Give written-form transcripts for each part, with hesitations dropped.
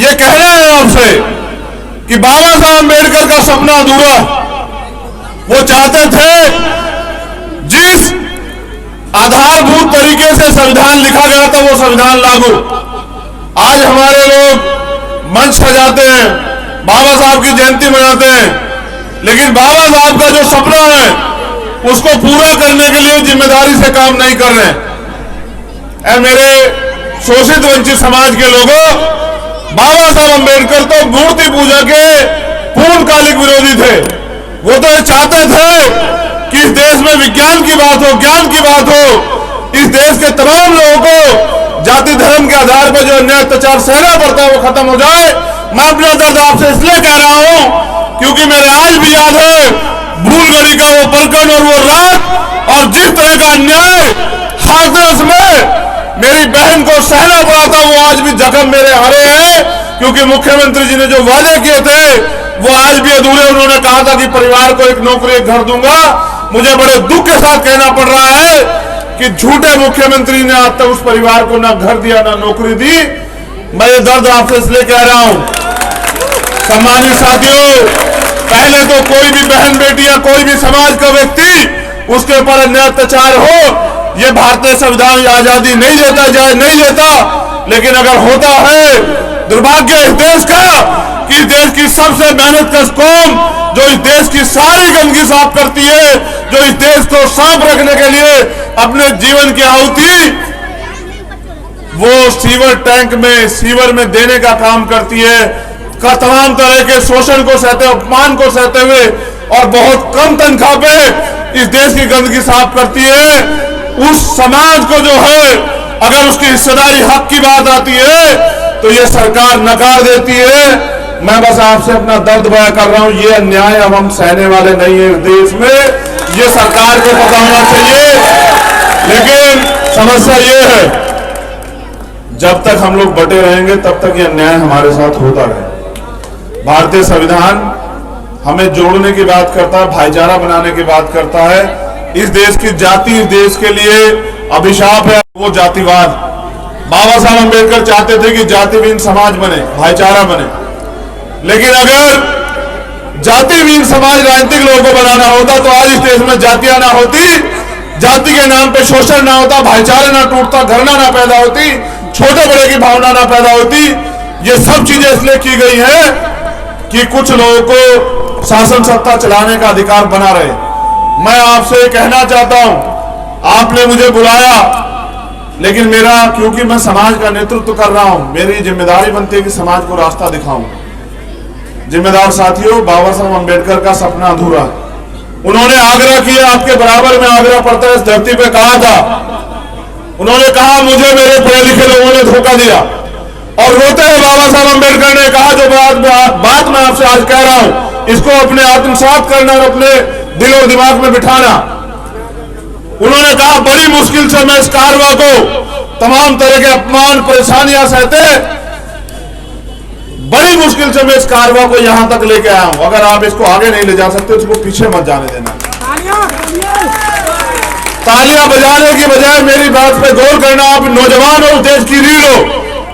ये कह रहे हैं आपसे कि बाबा साहब अम्बेडकर का सपना अधूरा, वो चाहते थे जिस आधारभूत तरीके से संविधान लिखा गया था वो संविधान लागू। आज हमारे लोग मंच सजाते हैं, बाबा साहब की जयंती मनाते हैं, लेकिन बाबा साहब का जो सपना है उसको पूरा करने के लिए जिम्मेदारी से काम नहीं कर रहे। मेरे शोषित वंचित समाज के लोगों, बाबा साहब अम्बेडकर तो मूर्ति पूजा के पूर्णकालिक विरोधी थे। वो तो ये चाहते थे कि इस देश में विज्ञान की बात हो, ज्ञान की बात हो, इस देश के तमाम लोगों को जाति धर्म के आधार पर जो अन्याय अत्याचार सहना पड़ता है वो खत्म हो जाए। मैं अपना दर्द आपसे इसलिए कह रहा हूं क्योंकि मेरे आज भी याद है भूलगढ़ी का वो पलकन और वो रात, और जिस तरह का अन्याय हाथरस में मेरी बहन को सहना पड़ा था, वो आज भी जख्म मेरे हरे हैं। क्योंकि मुख्यमंत्री जी ने जो वादे किए थे वो आज भी अधूरे। उन्होंने कहा था कि परिवार को एक नौकरी एक घर दूंगा। मुझे बड़े दुख के साथ कहना पड़ रहा है कि झूठे मुख्यमंत्री ने आज तक उस परिवार को ना घर दिया ना नौकरी दी। मैं ये दर्द आपसे इसलिए कह रहा हूं। सम्मानित साथियों, पहले तो कोई भी बहन बेटी या कोई भी समाज का व्यक्ति उसके ऊपर अन्याय अत्याचार हो, ये भारतीय संविधान आजादी नहीं देता, जाए नहीं देता। लेकिन अगर होता है, दुर्भाग्य इस देश का कि इस देश की सबसे मेहनतकश कौम जो इस देश की सारी गंदगी साफ करती है, जो इस देश को साफ रखने के लिए अपने जीवन की आहुति वो सीवर टैंक में, सीवर में देने का काम करती है, का तमाम तरह के शोषण को सहते, अपमान को सहते हुए और बहुत कम तनख्वाह पे इस देश की गंदगी साफ करती है। उस समाज को जो है अगर उसकी हिस्सेदारी हक की बात आती है तो ये सरकार नकार देती है। मैं बस आपसे अपना दर्द बयां कर रहा हूं, ये अन्याय अब हम सहने वाले नहीं है इस देश में, ये सरकार को पता होना चाहिए। लेकिन समस्या ये है, जब तक हम लोग बटे रहेंगे तब तक ये अन्याय हमारे साथ होता रहे। भारतीय संविधान हमें जोड़ने की बात करता है, भाईचारा बनाने की बात करता है। इस देश की जाति इस देश के लिए अभिशाप है, वो जातिवाद। बाबा साहब अम्बेडकर चाहते थे कि जातिहीन समाज बने, भाईचारा बने। लेकिन अगर जातिहीन समाज राजनीतिक लोगों को बनाना होता तो आज इस देश में जातियां ना होती, जाति के नाम पे शोषण ना होता, भाईचारा ना टूटता, घृणा ना पैदा होती, छोटे बड़े की भावना ना पैदा होती। ये सब चीजें इसलिए की गई है कि कुछ लोगों को शासन सत्ता चलाने का अधिकार बना रहे। मैं आपसे कहना चाहता हूं, आपने मुझे बुलाया, लेकिन मेरा, क्योंकि मैं समाज का नेतृत्व कर रहा हूं, मेरी जिम्मेदारी बनती है कि समाज को रास्ता दिखाऊं। जिम्मेदार साथियों, बाबा साहब अम्बेडकर का सपना अधूरा। उन्होंने आग्रह किया, आपके बराबर में आग्रह पड़ता है, इस धरती पे कहा था। उन्होंने कहा मुझे मेरे पढ़े लिखे लोगों ने धोखा दिया, और रोते हुए बाबा साहब अम्बेडकर ने कहा जो बात मैं आपसे आज कह रहा हूं, इसको अपने आत्मसात करना और अपने दिल और दिमाग में बिठाना। उन्होंने कहा बड़ी मुश्किल से मैं इस कारवा को तमाम तरह के अपमान परेशानियां सहते, बड़ी मुश्किल से मैं इस कारवा को यहां तक लेके आया हूं। अगर आप इसको आगे नहीं ले जा सकते तो इसको पीछे मत जाने देना। तालियां बजाने की बजाय मेरी बात पे गौर करना। आप नौजवान हो, देश की रीढ़ हो,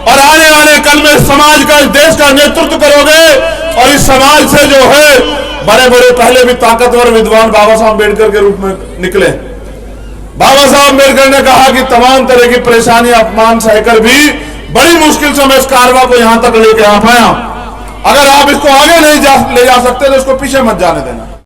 और आने वाले कल में समाज का, इस देश का नेतृत्व करोगे। और इस समाज से जो है बड़े बड़े पहले भी ताकतवर विद्वान बाबा साहब अम्बेडकर के रूप में निकले। बाबा साहब अम्बेडकर ने कहा कि तमाम तरह की परेशानी अपमान सहकर भी बड़ी मुश्किल से मैं इस कारवा को यहां तक लेके आ पाया। अगर आप इसको आगे नहीं ले जा सकते तो इसको पीछे मत जाने देना।